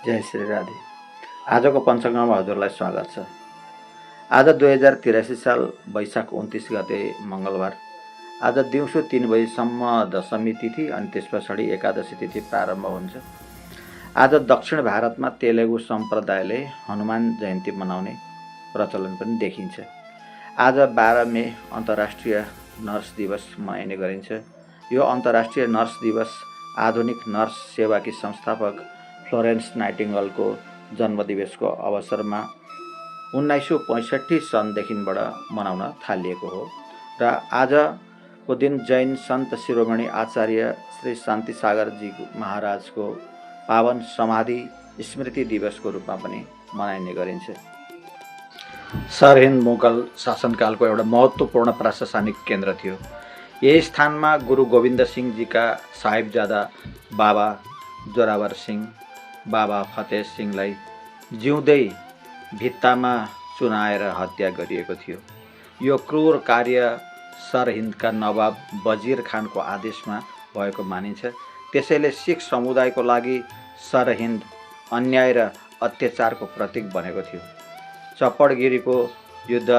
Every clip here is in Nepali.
जय श्री राधे। आजको पञ्चकर्ममा हजुरलाई स्वागत छ। आज 2083 साल वैशाख 29 गते मङ्गलबार। आज दिउँसो 3 बजीसम्म दशमी तिथि अनि त्यस पछाडि एकादशी तिथि प्रारम्भ हुन्छ। आज दक्षिण भारतमा तेलुगु सम्प्रदायले हनुमान जयन्ती मनाउने प्रचलन पनि देखिन्छ। आज 12 मे अन्तर्राष्ट्रिय नर्स दिवस मनाइने गरिन्छ। यो अन्तर्राष्ट्रिय नर्स दिवस आधुनिक नर्स सेवाकी संस्थापक फ्लोरेन्स नाइटिङ्गेलको जन्मदिवसको अवसरमा 1965 सनदेखिबाट मनाउन थालिएको हो र आजको दिन जैन सन्त शिरोमणि आचार्य श्री शान्तिसागरजी महाराजको पावन समाधि स्मृति दिवसको रूपमा पनि मनाइने गरिन्छ। सरहिन्द मुगल शासनकालको एउटा महत्त्वपूर्ण प्रशासनिक केन्द्र थियो। यही स्थानमा गुरु गोविन्द सिंहजीका साहिबजादा बाबा जोरावर सिंह, बाबा फतेह सिंहलाई जिउँदै भित्तामा चुनाएर हत्या गरिएको थियो। यो क्रूर कार्य सरहिन्दका नवाब वजिर खानको आदेशमा भएको मानिन्छ। त्यसैले सिख समुदायको लागि सरहिन्द अन्याय र अत्याचारको प्रतीक बनेको थियो। चपडगिरीको युद्ध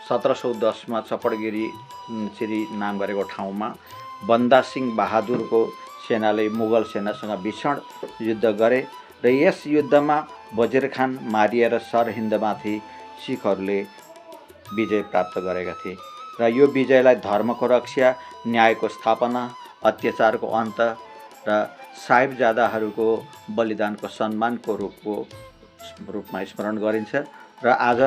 1710 चपडगिरी श्री नाम गरेको ठाउँमा बन्दा सिंह बहादुरको सेनाले मुगल सेनासँग भीषण युद्ध गरे र यस युद्धमा वजिर खान मारिएर सरहिन्दमाथि सिखहरूले विजय प्राप्त गरेका थिए र यो विजयलाई धर्मको रक्षा, न्यायको स्थापना, अत्याचारको अन्त र साहिबजादाहरूको बलिदानको सम्मानको रूपमा स्मरण गरिन्छ र आज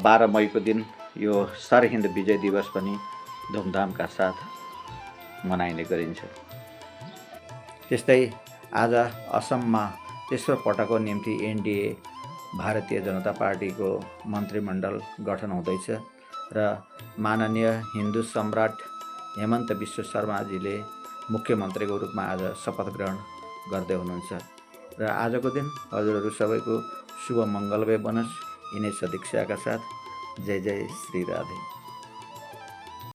12 मईको दिन यो सरहिन्द विजय दिवस पनि धुमधामका साथ मनाइने गरिन्छ। त्यस्तै आज असममा तेस्रो पटकको निम्ति एनडिए भारतीय जनता पार्टीको मन्त्रीमण्डल गठन हुँदैछ र माननीय हिन्दू सम्राट हेमन्त विश्व शर्माजीले मुख्यमन्त्रीको रूपमा आज शपथ ग्रहण गर्दै हुनुहुन्छ र आजको दिन हजुरहरू सबैको शुभ मङ्गलमय बनोस्। यिनै सदिक्षाका साथ जय जय श्री राधे।